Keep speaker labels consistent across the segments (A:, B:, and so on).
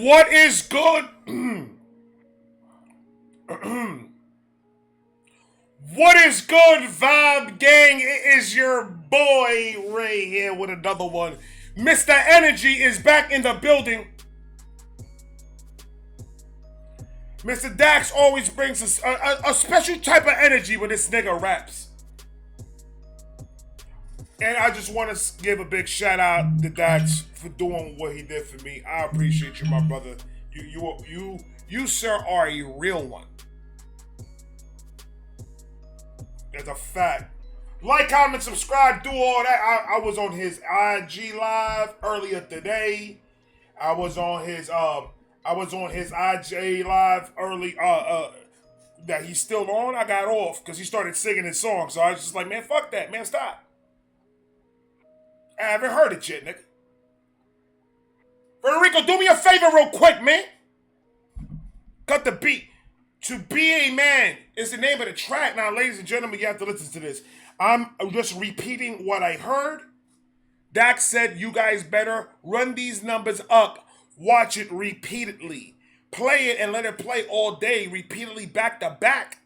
A: What is good? What is good, Vibe Gang? It is your boy Ray here with another one. Mr. Energy is back in the building. Mr. Dax always brings a special type of energy when this nigga raps. And I just want to give a big shout out to Dax for doing what he did for me. I appreciate you, my brother. You, sir, are a real one. That's a fact. Like, comment, subscribe, do all that. I was on his IG live earlier today. I was on his IG live early. That he's still on. I got off because he started singing his song. So I was just like, man, fuck that, man, stop. I haven't heard it yet, nigga. Federico, do me a favor real quick, man. Cut the beat. To Be a Man is the name of the track. Now, ladies and gentlemen, you have to listen to this. I'm just repeating what I heard. Dax said you guys better run these numbers up. Watch it repeatedly. Play it and let it play all day, repeatedly back to back.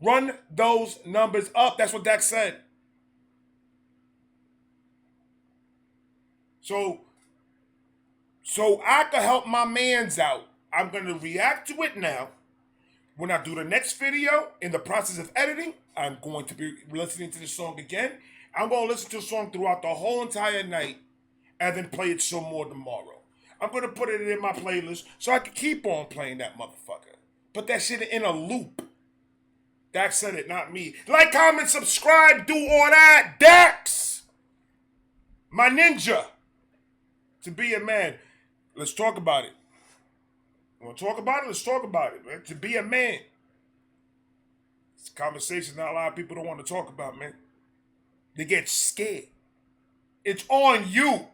A: Run those numbers up. That's what Dax said. So I can help my mans out. I'm going to react to it now. When I do the next video, in the process of editing, I'm going to be listening to the song again. I'm going to listen to the song throughout the whole entire night and then play it some more tomorrow. I'm going to put it in my playlist so I can keep on playing that motherfucker. Put that shit in a loop. Dax said it, not me. Like, comment, subscribe, do all that. Dax! My ninja. To Be a Man. Let's talk about it. Want to talk about it? Let's talk about it, man. To be a man. It's a conversation not a lot of people don't want to talk about, man. They get scared. It's on you.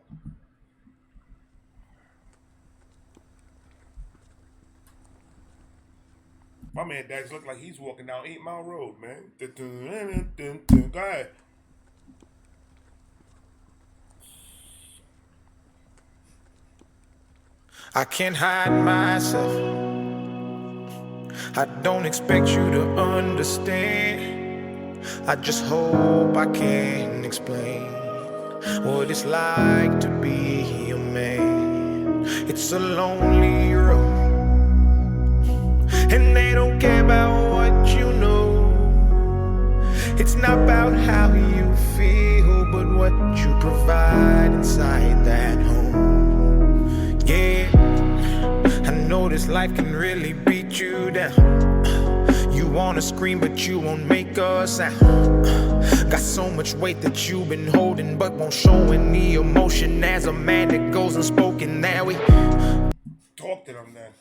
A: My man Dax look like he's walking down 8 Mile Road, man. Go ahead.
B: I can't hide myself. I don't expect you to understand. I just hope I can explain what it's like to be a man. It's a lonely road, and they don't care about what you know. It's not about how you feel, but what you provide inside that home. Yeah, I know this life can really beat you down. You wanna scream, but you won't make a sound. Got so much weight that you've been holding, but won't show any emotion. As a man that goes unspoken, now we
A: talk to them then.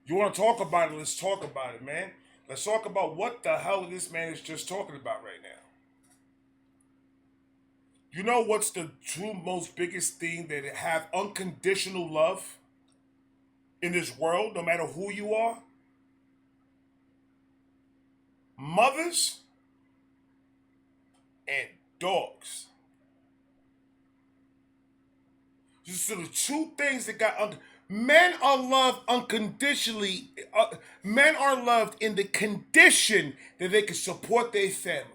A: You wanna talk about it, let's talk about it, man. Let's talk about what the hell this man is just talking about right now. You know what's the two most biggest thing that have unconditional love in this world, no matter who you are? Mothers and dogs. These are the two things that got men are loved unconditionally. Men are loved in the condition that they can support their family.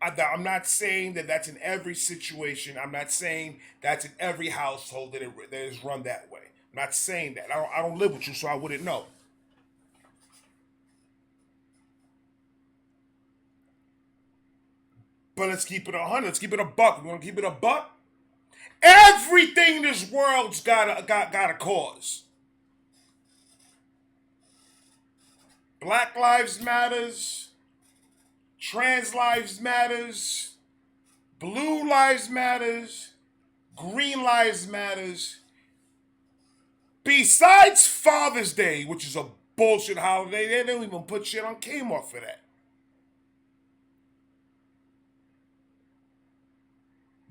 A: I'm not saying that that's in every situation. I'm not saying that's in every household that is run that way. I'm not saying that. I don't live with you, so I wouldn't know. But let's keep it 100. Let's keep it a buck. We want to keep it a buck. Everything in this world's got a cause. Black Lives Matters. Trans Lives Matters. Blue Lives Matters. Green Lives Matters. Besides Father's Day, which is a bullshit holiday, they don't even put shit on Kmart for that.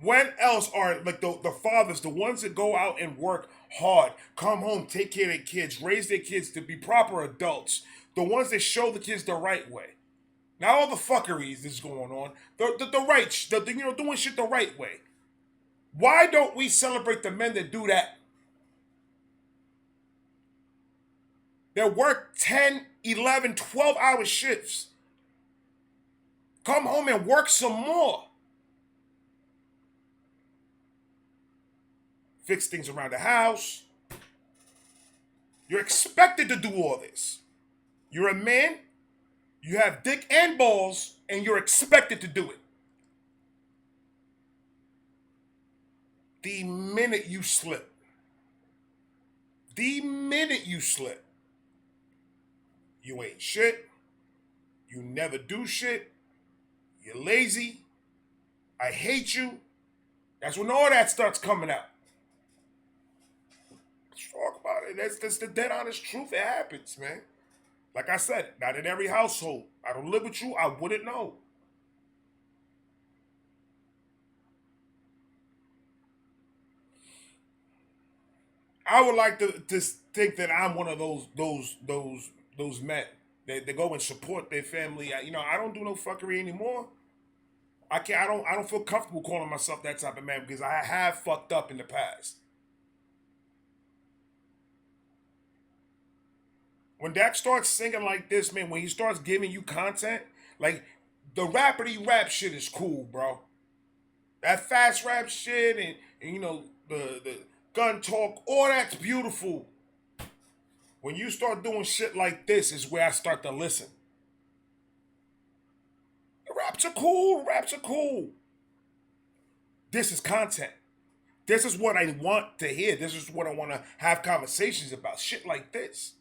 A: When else are like the fathers, the ones that go out and work hard, come home, take care of their kids, raise their kids to be proper adults, the ones that show the kids the right way? Not all the fuckeries that's going on, the right, doing shit the right way. Why don't we celebrate the men that do that? That work 10, 11, 12-hour shifts. Come home and work some more. Fix things around the house. You're expected to do all this. You're a man, you have dick and balls, and you're expected to do it. The minute you slip, you ain't shit, you never do shit, you're lazy, I hate you, that's when all that starts coming out. Let's talk about it. That's the dead honest truth. It happens, man. Like I said, not in every household. I don't live with you, I wouldn't know. I would like to think that I'm one of those men that go and support their family. I don't do no fuckery anymore. I can't. I don't feel comfortable calling myself that type of man because I have fucked up in the past. When Dak starts singing like this, man, when he starts giving you content, like the rapidy rap shit is cool, bro. That fast rap shit and the gun talk, all that's beautiful. When you start doing shit like this is where I start to listen. The raps are cool, raps are cool. This is content. This is what I want to hear. This is what I want to have conversations about. Shit like this.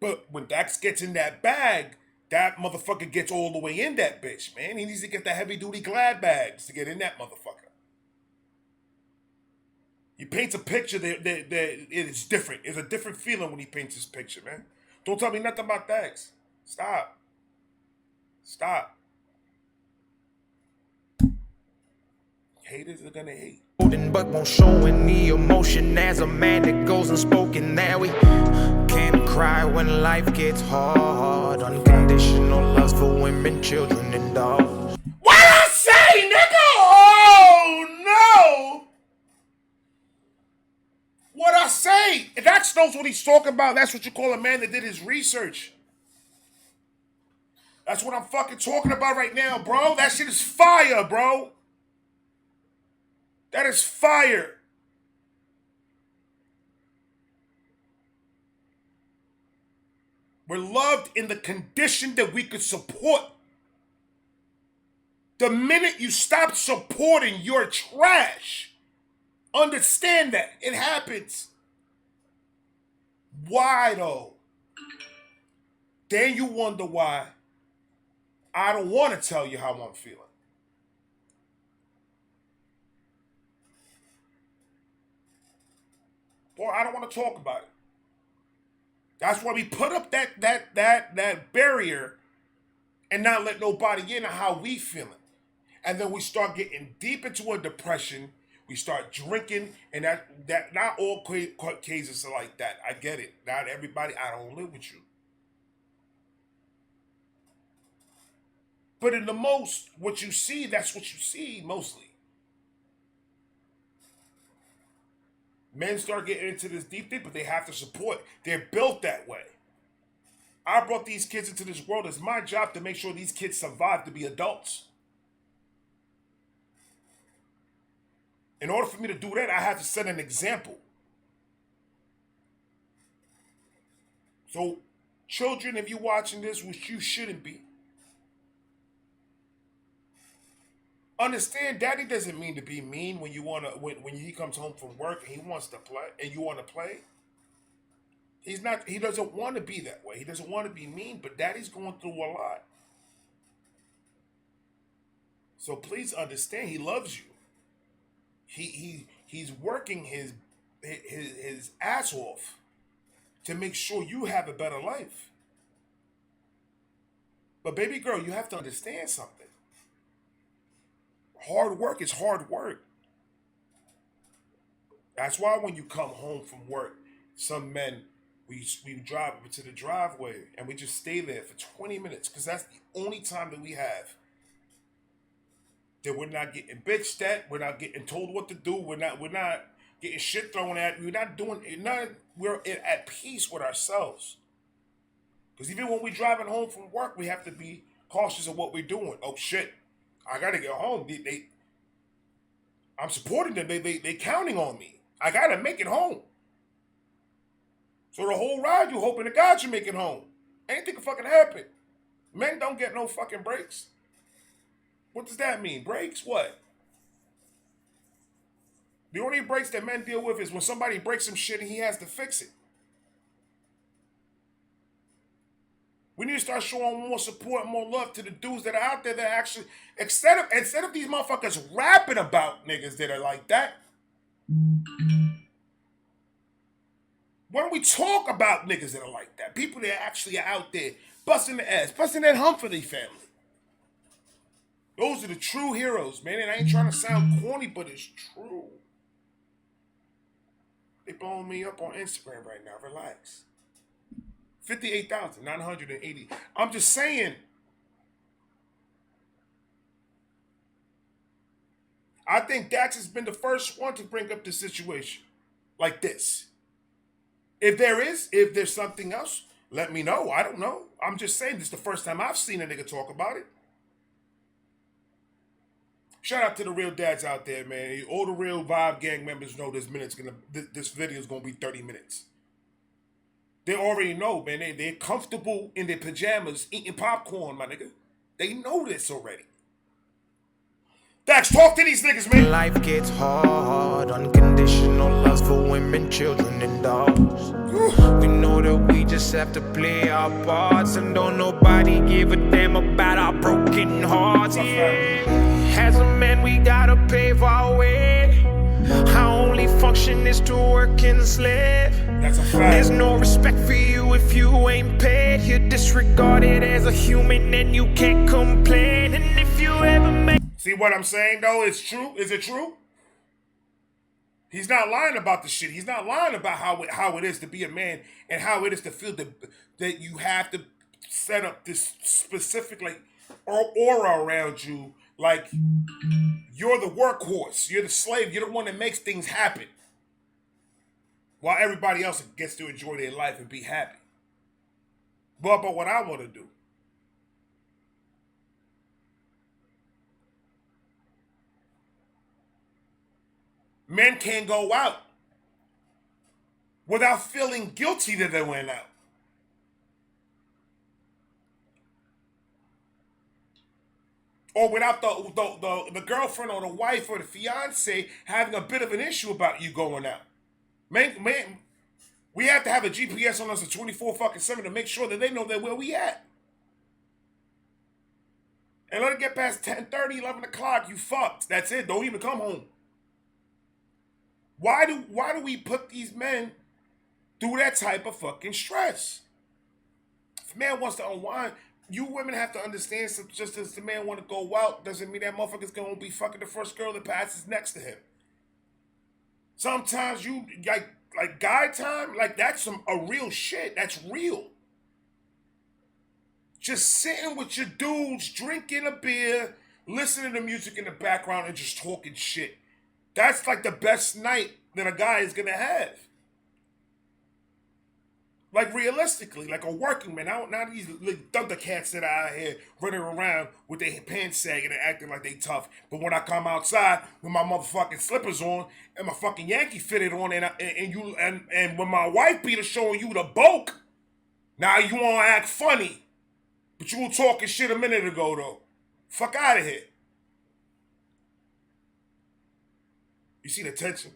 A: But when Dax gets in that bag, that motherfucker gets all the way in that bitch, man. He needs to get the heavy duty glad bags to get in that motherfucker. He paints a picture that it is different. It's a different feeling when he paints his picture, man. Don't tell me nothing about Dax. Stop. Stop. Haters are gonna hate.
B: But won't show any emotion as a man that goes unspoken. Now we can't cry when life gets hard. Unconditional love for women, children, and dogs.
A: What I say, nigga? Oh no! What I say? If Dax knows what he's talking about, that's what you call a man that did his research. That's what I'm fucking talking about right now, bro. That shit is fire, bro. That is fire. We're loved in the condition that we could support. The minute you stop supporting, you're trash. Understand that. It happens. Why though? Then you wonder why I don't want to tell you how I'm feeling. Or I don't want to talk about it. That's why we put up that barrier and not let nobody in on how we feeling. And then we start getting deep into a depression. We start drinking, and that not all cases are like that. I get it. Not everybody. I don't live with you. But in the most, what you see, that's what you see mostly. Men start getting into this deep, but they have to support. They're built that way. I brought these kids into this world. It's my job to make sure these kids survive to be adults. In order for me to do that, I have to set an example. So, children, if you're watching this, which you shouldn't be, understand daddy doesn't mean to be mean when when he comes home from work and he wants to play and you want to play. He doesn't want to be that way. He doesn't want to be mean, but daddy's going through a lot. So please understand he loves you. He's working his ass off to make sure you have a better life. But baby girl, you have to understand something. Hard work is hard work. That's why when you come home from work, some men, we drive to the driveway and we just stay there for 20 minutes because that's the only time that we have. that we're not getting bitched at, we're not getting told what to do, we're not getting shit thrown at, we're not doing none. We're at peace with ourselves. Because even when we're driving home from work, we have to be cautious of what we're doing. Oh shit, I gotta get home. I'm supporting them. They counting on me. I gotta make it home. So the whole ride, you hoping to God you make it home. Anything can fucking happen. Men don't get no fucking breaks. What does that mean? Breaks? What? The only breaks that men deal with is when somebody breaks some shit and he has to fix it. We need to start showing more support, more love to the dudes that are out there that actually, instead of these motherfuckers rapping about niggas that are like that, why don't we talk about niggas that are like that? People that actually are out there busting the ass, busting that hump for their family. Those are the true heroes, man. And I ain't trying to sound corny, but it's true. They blowing me up on Instagram right now. Relax. 58,980. I'm just saying. I think Dax has been the first one to bring up the situation like this. If there's something else, let me know. I don't know. I'm just saying this is the first time I've seen a nigga talk about it. Shout out to the real dads out there, man. All the real Vibe Gang members know this video is gonna be 30 minutes. They already know, man. They're comfortable in their pajamas eating popcorn, my nigga. They know this already. Dax, talk to these niggas, man.
B: Life gets hard, unconditional loves for women, children, and dogs. We know that we just have to play our parts, and don't nobody give a damn about our broken hearts. Yeah. As a man, we gotta pave our way. Our only function is to work and slave.
A: That's a fact.
B: There's no respect for you if you ain't paid. You're disregarded as a human, and you can't complain. And if you ever make
A: See what I'm saying, though? It's true. Is it true? He's not lying about the shit. He's not lying about how it is to be a man and how it is to feel that you have to set up this specific aura around you. Like you're the workhorse. You're the slave. You're the one that makes things happen. While everybody else gets to enjoy their life and be happy. But what I want to do. Men can't go out without feeling guilty that they went out. Or without the girlfriend or the wife or the fiance having a bit of an issue about you going out. Man, we have to have a GPS on us at 24-7 to make sure that they know that where we at. And let it get past 10:30, 11 o'clock, you fucked. That's it. Don't even come home. Why do we put these men through that type of fucking stress? If a man wants to unwind, you women have to understand, just as the man want to go out, doesn't mean that motherfucker's going to be fucking the first girl that passes next to him. Sometimes you, like guy time, like that's a real shit. That's real. Just sitting with your dudes, drinking a beer, listening to music in the background and just talking shit. That's like the best night that a guy is gonna have. Like realistically, like a working man. Not these thundercats that are out here running around with their pants sagging and acting like they tough. But when I come outside with my motherfucking slippers on and my fucking Yankee fitted on and when my wife beater showing you the bulk, now you wanna act funny. But you were talking shit a minute ago though. Fuck out of here. You see the tension?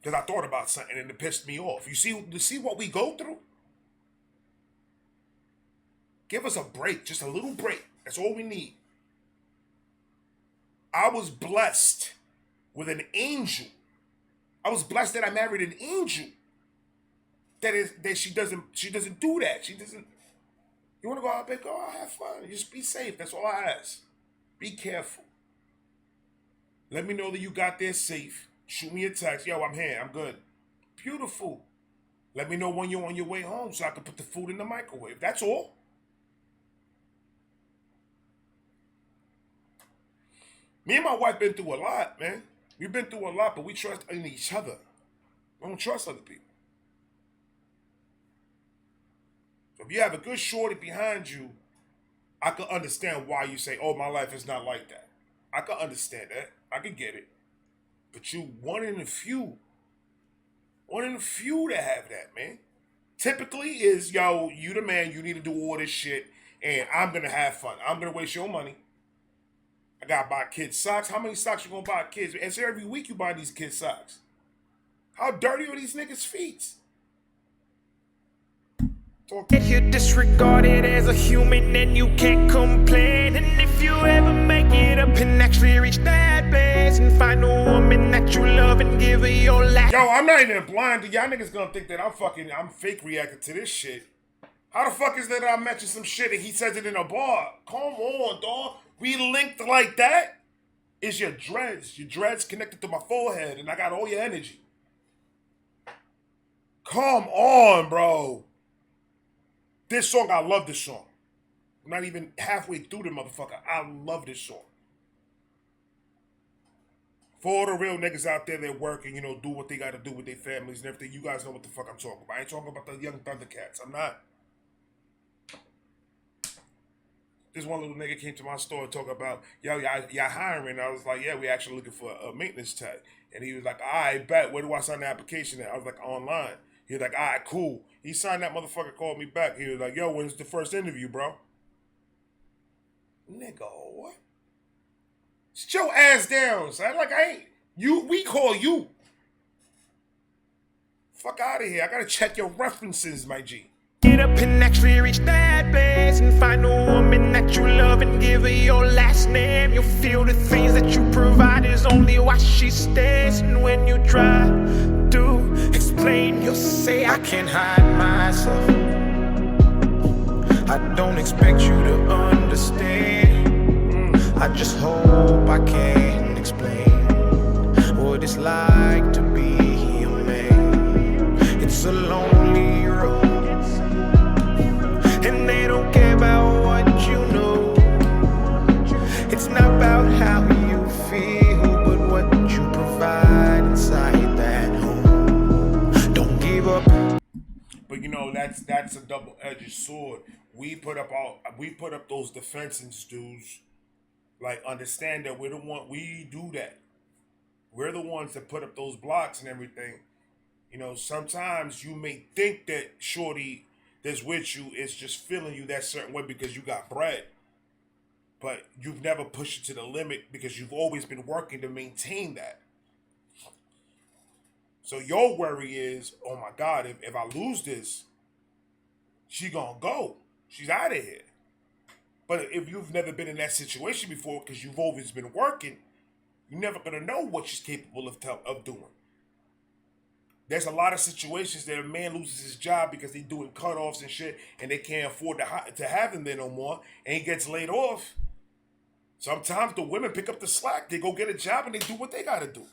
A: Because I thought about something and it pissed me off. You see what we go through? Give us a break, just a little break. That's all we need. I was blessed with an angel. I was blessed that I married an angel. That she doesn't do that. She doesn't. You want to go out, babe? Go out, have fun. Just be safe. That's all I ask. Be careful. Let me know that you got there safe. Shoot me a text. Yo, I'm here. I'm good. Beautiful. Let me know when you're on your way home so I can put the food in the microwave. That's all. Me and my wife been through a lot, man. We've been through a lot, but we trust in each other. We don't trust other people. So if you have a good shorty behind you, I can understand why you say, "Oh, my life is not like that." I can understand that. I can get it. But you one in a few that have that, man. Typically is, yo, you the man, you need to do all this shit, and I'm gonna have fun. I'm gonna waste your money. I gotta buy kids socks. How many socks you gonna buy kids? And so every week you buy these kids socks. How dirty are these niggas' feet?
B: If you're disregarded as a human, then you can't complain. And if you ever make it up and actually reach that base and find a woman that you love and give her your last.
A: Yo, I'm not even blind. Y'all niggas gonna think that I'm fake reacting to this shit. How the fuck is that I mentioned some shit and he says it in a bar? Come on, dog. We linked like that? It's your dreads. Your dreads connected to my forehead and I got all your energy. Come on, bro. This song, I love this song. I'm not even halfway through the motherfucker. I love this song. For all the real niggas out there that work and, do what they gotta do with their families and everything, you guys know what the fuck I'm talking about. I ain't talking about the young Thundercats. I'm not. This one little nigga came to my store and talk about, yo, y'all hiring. I was like, yeah, we actually looking for a maintenance tech. And he was like, all right, bet. Where do I sign the application at? I was like, online. He was like, all right, cool. He signed that motherfucker, called me back. He was like, yo, when's the first interview, bro? Nigga, what? Sit your ass down, son. Like, we call you. Fuck out of here. I gotta check your references, my G.
B: Get up and actually reach that base and find a woman that you love and give her your last name. You'll feel the things that you provide is only why she stays. And when you try to explain, you'll say, I can't hide myself. I don't expect you to understand. I just hope I can explain what it's like to be a man. It's a lonely road, and they don't care about what you know. It's not about how you feel, but what you provide inside that home. Don't give up.
A: But that's a double-edged sword. We put up those defenses, dudes. Like, understand that we do that. We're the ones that put up those blocks and everything. Sometimes you may think that shorty that's with you is just feeling you that certain way because you got bread. But you've never pushed it to the limit because you've always been working to maintain that. So your worry is, oh my God, if I lose this, she gonna go. She's out of here. But if you've never been in that situation before because you've always been working, you're never gonna know what she's capable of doing. There's a lot of situations that a man loses his job because they're doing cutoffs and shit, and they can't afford to have him there no more, and he gets laid off. Sometimes the women pick up the slack. They go get a job and they do what they gotta do.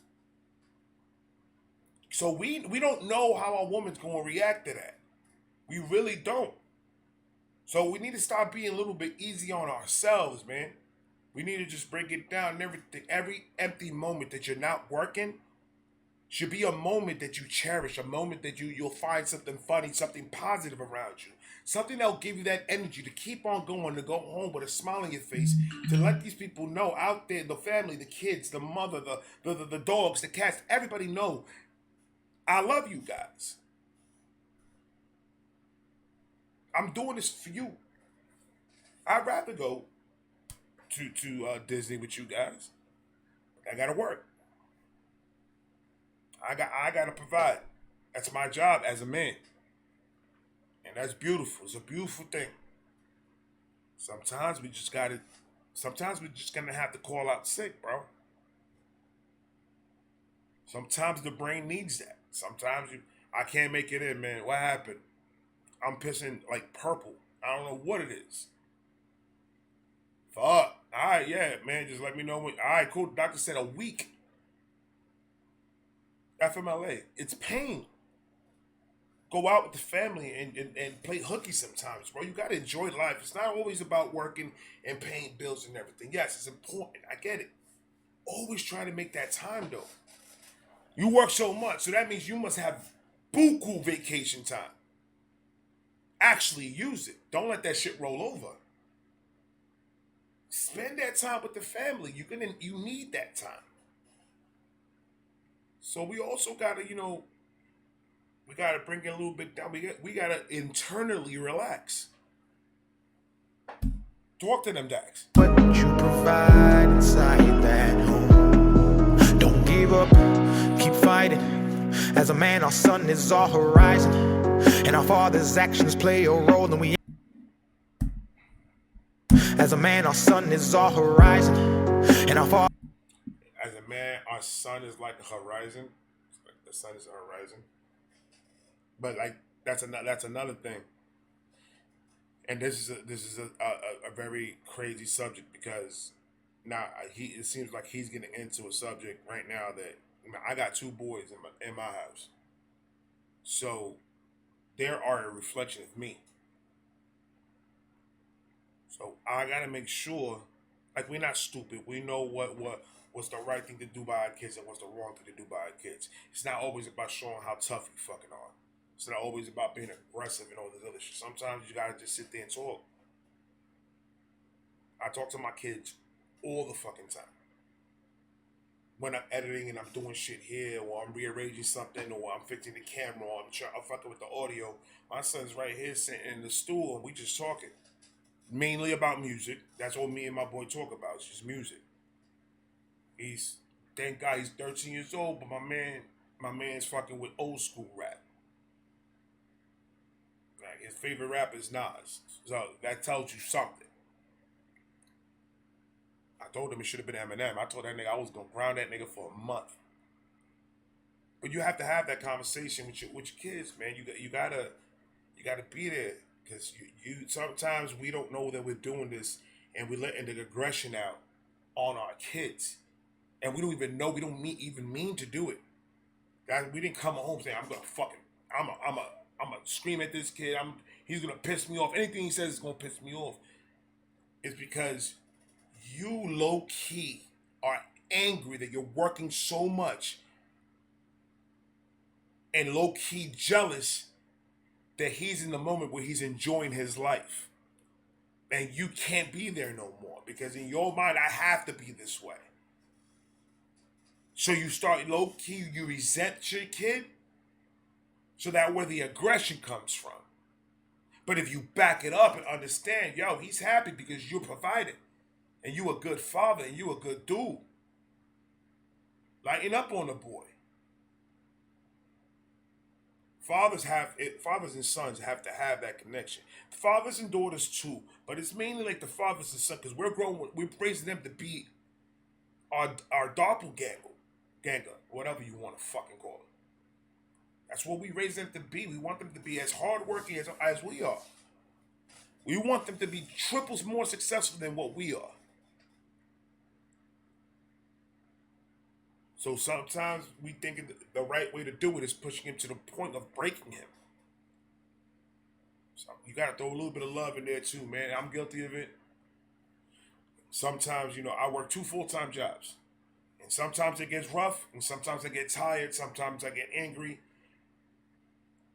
A: So we don't know how a woman's gonna react to that. We really don't. So we need to start being a little bit easy on ourselves, man. We need to just break it down and everything. Every empty moment that you're not working should be a moment that you cherish, a moment that you'll find something funny, something positive around you. Something that'll give you that energy to keep on going, to go home with a smile on your face, to let these people know out there, the family, the kids, the mother, the dogs, the cats, everybody know, I love you guys. I'm doing this for you. I'd rather go to Disney with you guys. I gotta work. I gotta provide. That's my job as a man. And that's beautiful. It's a beautiful thing. Sometimes we're just gonna have to call out sick, bro. Sometimes the brain needs that. Sometimes I can't make it in, man. What happened? I'm pissing like purple. I don't know what it is. Fuck. Alright, yeah, man. Just let me know when. Alright, cool. The doctor said a week. FMLA. It's pain. Go out with the family and play hooky sometimes, bro. You gotta enjoy life. It's not always about working and paying bills and everything. Yes, it's important. I get it. always try to make that time though. You work so much, so that means you must have buku vacation time. Actually use it. Don't let that shit roll over. Spend that time with the family. You need that time. So we also gotta, we gotta bring it a little bit down. We gotta internally relax. Talk to them, Dax.
B: What you provide inside that home. Don't give up, keep fighting. As a man, our son is our horizon, and our father's actions play a role. And we, as a man, our son is our horizon, and our father.
A: As a man, our sun is like the horizon. Like the sun is the horizon. But like that's another thing. And this is a very crazy subject because now it seems like he's getting into a subject right now that I got two boys in my house, so they are a reflection of me. So I gotta make sure, like we're not stupid. We know what's the right thing to do by our kids and what's the wrong thing to do by our kids. It's not always about showing how tough you fucking are. It's not always about being aggressive and all this other shit. Sometimes you gotta just sit there and talk. I talk to my kids all the fucking time. When I'm editing and I'm doing shit here, or I'm rearranging something, or I'm fixing the camera, or I'm fucking with the audio, my son's right here sitting in the stool and we just talking. Mainly about music. That's all me and my boy talk about. It's just music. Thank God he's 13 years old, but my man's fucking with old school rap. Like his favorite rapper is Nas. So that tells you something. I told him it should have been Eminem. I told that nigga I was gonna ground that nigga for a month. But you have to have that conversation with your kids, man. You gotta be there because you sometimes we don't know that we're doing this and we're letting the aggression out on our kids, and we don't even know even mean to do it. Guys, we didn't come home saying I'm gonna fucking I'm gonna scream at this kid. He's gonna piss me off. Anything he says is gonna piss me off. It's because you low key are angry that you're working so much and low key jealous that he's in the moment where he's enjoying his life. And you can't be there no more because in your mind, I have to be this way. So you start low key, you resent your kid, so that where the aggression comes from. But if you back it up and understand, yo, he's happy because you're providing, and you a good father, and you a good dude. Lighten up on the boy. Fathers and sons have to have that connection. Fathers and daughters too, but it's mainly like the fathers and sons because we're raising them to be our doppelganger, whatever you want to fucking call it. That's what we raise them to be. We want them to be as hardworking as we are. We want them to be triples more successful than what we are. So sometimes we think the right way to do it is pushing him to the point of breaking him. So you got to throw a little bit of love in there too, man. I'm guilty of it. Sometimes, I work 2 full-time jobs. And sometimes it gets rough, and sometimes I get tired, sometimes I get angry.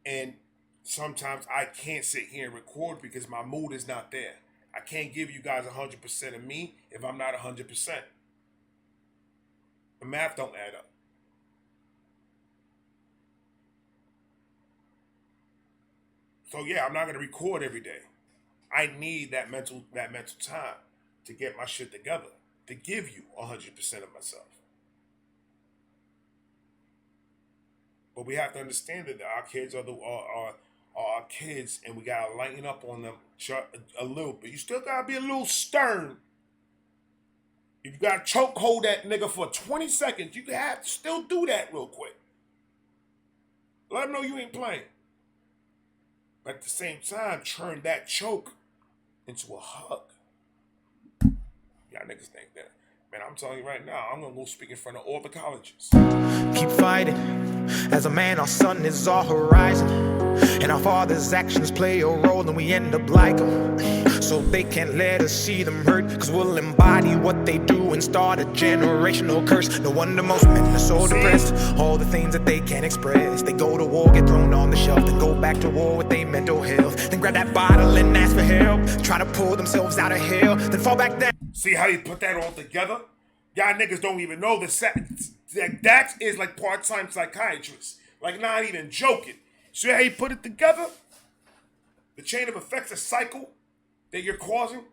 A: And sometimes I can't sit here and record because my mood is not there. I can't give you guys 100% of me if I'm not 100%. The math don't add up. So yeah, I'm not gonna record every day. I need that mental time to get my shit together, to give you 100% of myself. But we have to understand that our kids are our kids, and we gotta lighten up on them a little bit. You still gotta be a little stern. If you gotta choke hold that nigga for 20 seconds, you can have to still do that real quick. Let him know you ain't playing. But at the same time, turn that choke into a hug. Y'all niggas think that. Man, I'm telling you right now, I'm gonna go speak in front of all the colleges.
B: Keep fighting. As a man, our sun is our horizon. And our father's actions play a role, and we end up like them. So they can't let us see them hurt, cause we'll embody what they do and start a generational curse. No wonder most men are so depressed. All the things that they can't express. They go to war, get thrown on the shelf, then go back to war with their mental health. Then grab that bottle and ask for help. Try to pull themselves out of hell, then fall back down.
A: See how you put that all together? Y'all niggas don't even know that is like part-time psychiatrist. Like, not even joking. See how you put it together? The chain of effects, a cycle that you're causing.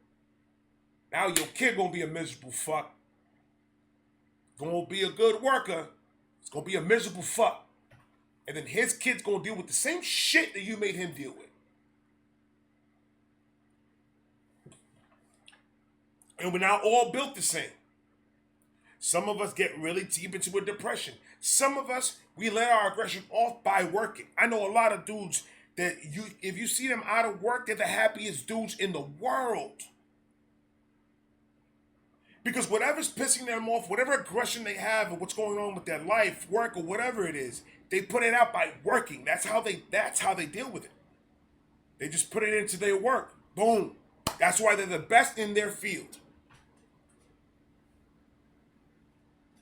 A: Now your kid gonna be a miserable fuck. Gonna be a good worker. It's gonna be a miserable fuck. And then his kid's gonna deal with the same shit that you made him deal with. And we're not all built the same. Some of us get really deep into a depression. Some of us, we let our aggression off by working. I know a lot of dudes that if you see them out of work, they're the happiest dudes in the world. Because whatever's pissing them off, whatever aggression they have or what's going on with their life, work, or whatever it is, they put it out by working. That's how they deal with it. They just put it into their work. Boom. That's why they're the best in their field.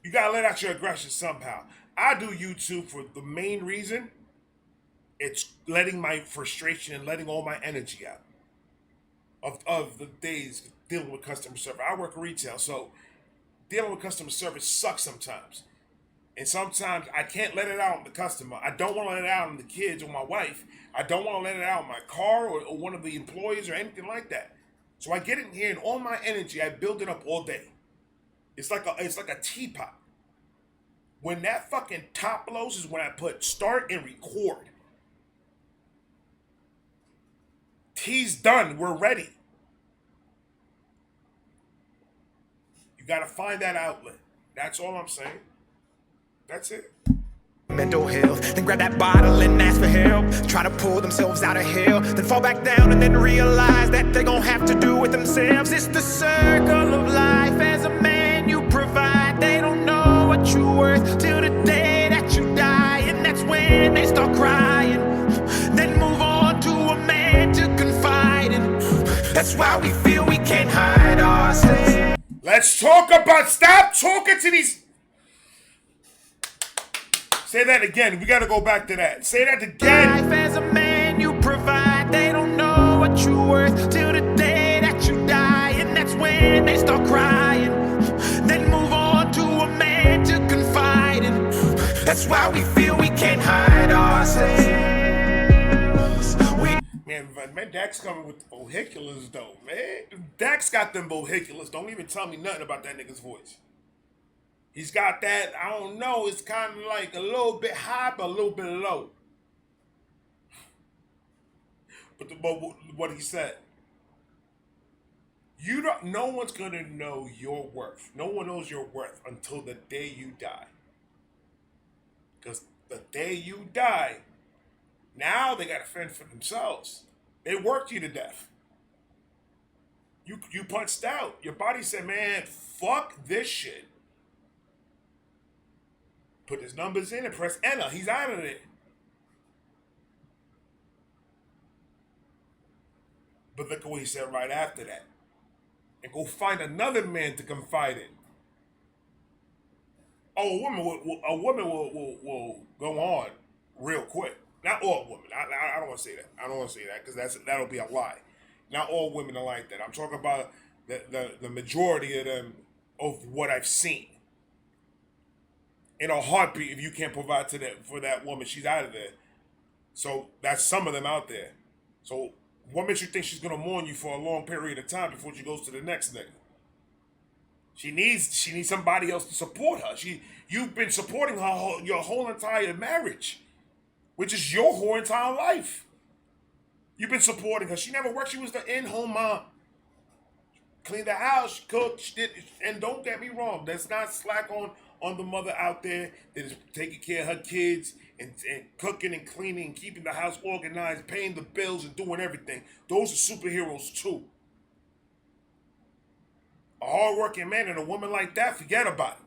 A: You gotta let out your aggression somehow. I do YouTube for the main reason. It's letting my frustration and letting all my energy out of the days dealing with customer service. I work retail, so dealing with customer service sucks sometimes. And sometimes I can't let it out on the customer. I don't want to let it out on the kids or my wife. I don't want to let it out on my car or one of the employees or anything like that. So I get in here and all my energy, I build it up all day. It's like a teapot. When that fucking top blows is when I put start and record. Tea's done. We're ready. You gotta find that outlet. That's all I'm saying. That's it.
B: Mental health, then grab that bottle and ask for help. Try to pull themselves out of hell, then fall back down and then realize that they're gonna have to do it themselves. It's the circle of life. As a man, you provide. They don't know what you're worth till the day that you die, and that's when they start crying. Then move on to a man to confide in. That's why we feel we can't hide ourselves.
A: Let's talk about. Stop talking to these. Say that again. We gotta go back to that. Say that again.
B: Life as a man you provide. They don't know what you're worth till the day that you die, and that's when they start crying. Then move on to a man to confide in. That's why we feel we can't hide ourselves.
A: Man, Dak's coming with the vehiculars though, man. Dak's got them vehiculars. Don't even tell me nothing about that nigga's voice. He's got that, I don't know, it's kind of like a little bit high, but a little bit low. But what he said, no one's gonna know your worth. No one knows your worth until the day you die. Because the day you die, now they gotta fend for themselves. They worked you to death. You punched out. Your body said, man, fuck this shit. Put his numbers in and press enter. He's out of it. But look at what he said right after that. And go find another man to confide in. Oh, a woman will go on real quick. Not all women. I don't want to say that. I don't want to say that because that'll be a lie. Not all women are like that. I'm talking about the majority of them of what I've seen. In a heartbeat, if you can't provide for that woman, she's out of there. So that's some of them out there. So what makes you think she's gonna mourn you for a long period of time before she goes to the next nigga? She needs somebody else to support her. You've been supporting her your whole entire marriage, which is your whole entire life. You've been supporting her. She never worked. She was the in-home mom. Cleaned the house, cooked, she did, and don't get me wrong. That's not slack on the mother out there that is taking care of her kids and cooking and cleaning and keeping the house organized, paying the bills and doing everything. Those are superheroes too. hardworking man and a woman like that, forget about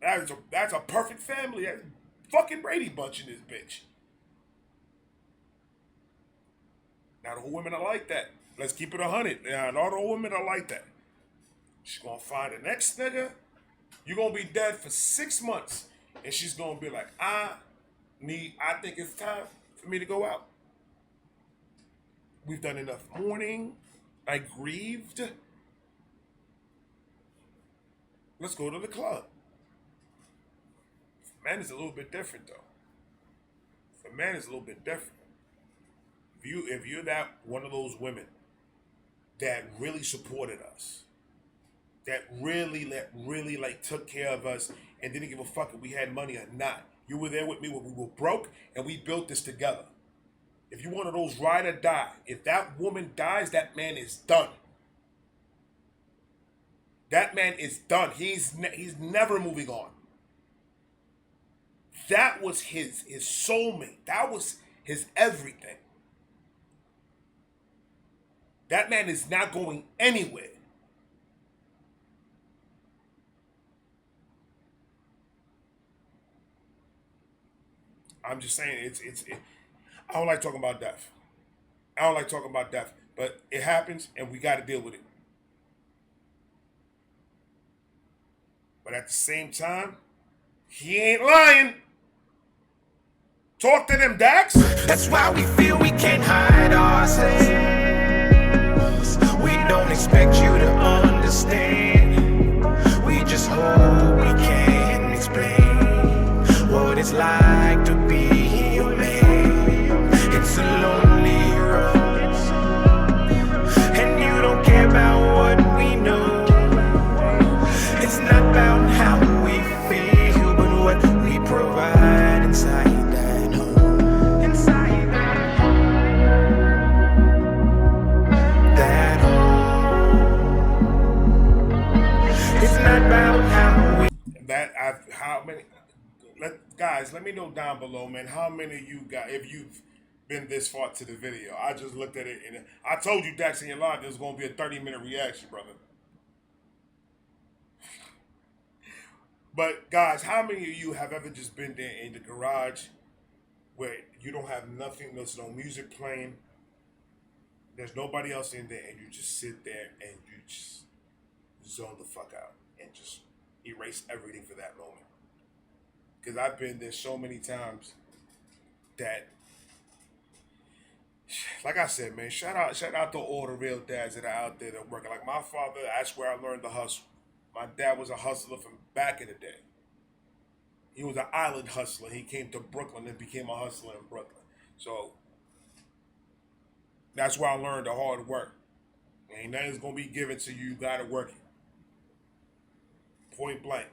A: it. That's a perfect family. That's fucking Brady Bunch in this bitch. Not all women are like that. Let's keep it 100. Not all women are like that. She's gonna find the next nigga. You're gonna be dead for 6 months, and she's gonna be like, I think it's time for me to go out. We've done enough mourning. I grieved. Let's go to the club. For men, it's a little bit different though. For men, it's a little bit different. If you're that one of those women that really supported us, that really like took care of us and didn't give a fuck if we had money or not. You were there with me when we were broke and we built this together. If you're one of those ride or die, if that woman dies, that man is done. That man is done. He's never moving on. That was his soulmate. That was his everything. That man is not going anywhere. I'm just saying I don't like talking about death. I don't like talking about death, but it happens and we got to deal with it. But at the same time, he ain't lying. Talk to them, Dax.
B: That's why we feel we can't hide ourselves. We don't expect you to understand. We just hope we can explain what it's like to be your man. It's a lonely road, and you don't care about what we know. It's not about how we feel, but what we provide inside that home. Inside that home. It's not about how we.
A: Guys, let me know down below, man. How many of you got, if you've been this far to the video? I just looked at it and I told you, Dax, in your live, there's going to be a 30-minute reaction, brother. But guys, how many of you have ever just been there in the garage where you don't have nothing, there's no music playing, there's nobody else in there, and you just sit there and you just zone the fuck out and just erase everything for that moment? Because I've been there so many times that, like I said, man, shout out to all the real dads that are out there that are working. Like my father, that's where I learned the hustle. My dad was a hustler from back in the day. He was an island hustler. He came to Brooklyn and became a hustler in Brooklyn. So that's where I learned the hard work. Ain't nothing's gonna be given to you. You gotta work it. Point blank.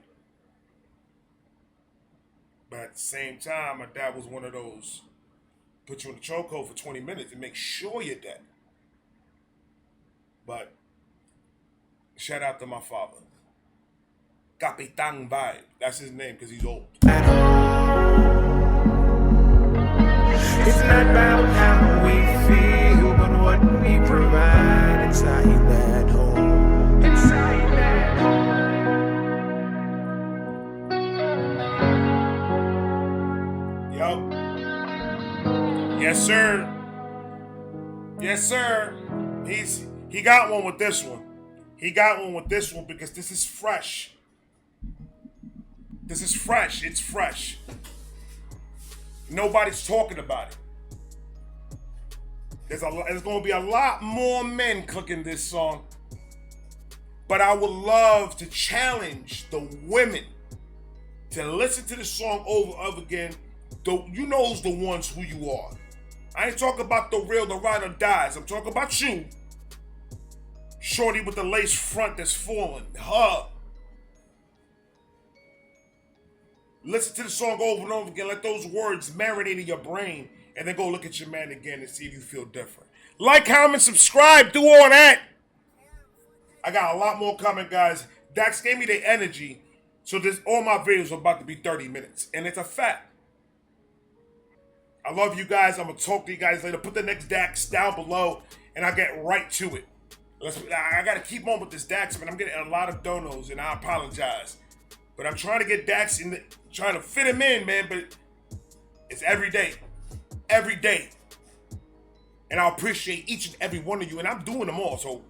A: But at the same time, my dad was one of those put you in the chokehold for 20 minutes and make sure you're dead. But shout out to my father. Capitan Vibe. That's his name because he's old.
B: It's not about how we feel, but what we provide inside that home. Inside that home.
A: Yup. Yes, sir. Yes, sir. He got one with this one. He got one with this one because this is fresh. This is fresh. It's fresh. Nobody's talking about it. There's going to be a lot more men cooking this song. But I would love to challenge the women to listen to the song over and over again. You knows the ones who you are. I ain't talking about the ride or dies. I'm talking about you. Shorty with the lace front that's falling. Her. Listen to the song over and over again. Let those words marinate in your brain. And then go look at your man again and see if you feel different. Like, comment, subscribe. Do all that. I got a lot more coming, guys. Dax gave me the energy. So all my videos are about to be 30 minutes. And it's a fact. I love you guys. I'm going to talk to you guys later. Put the next Dax down below. And I'll get right to it. I got to keep on with this Dax, man. I'm getting a lot of donos, and I apologize. But I'm trying to get Dax trying to fit him in, man. But it's every day. Every day. And I appreciate each and every one of you. And I'm doing them all, so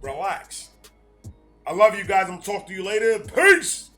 A: relax. I love you guys. I'm going to talk to you later. Peace.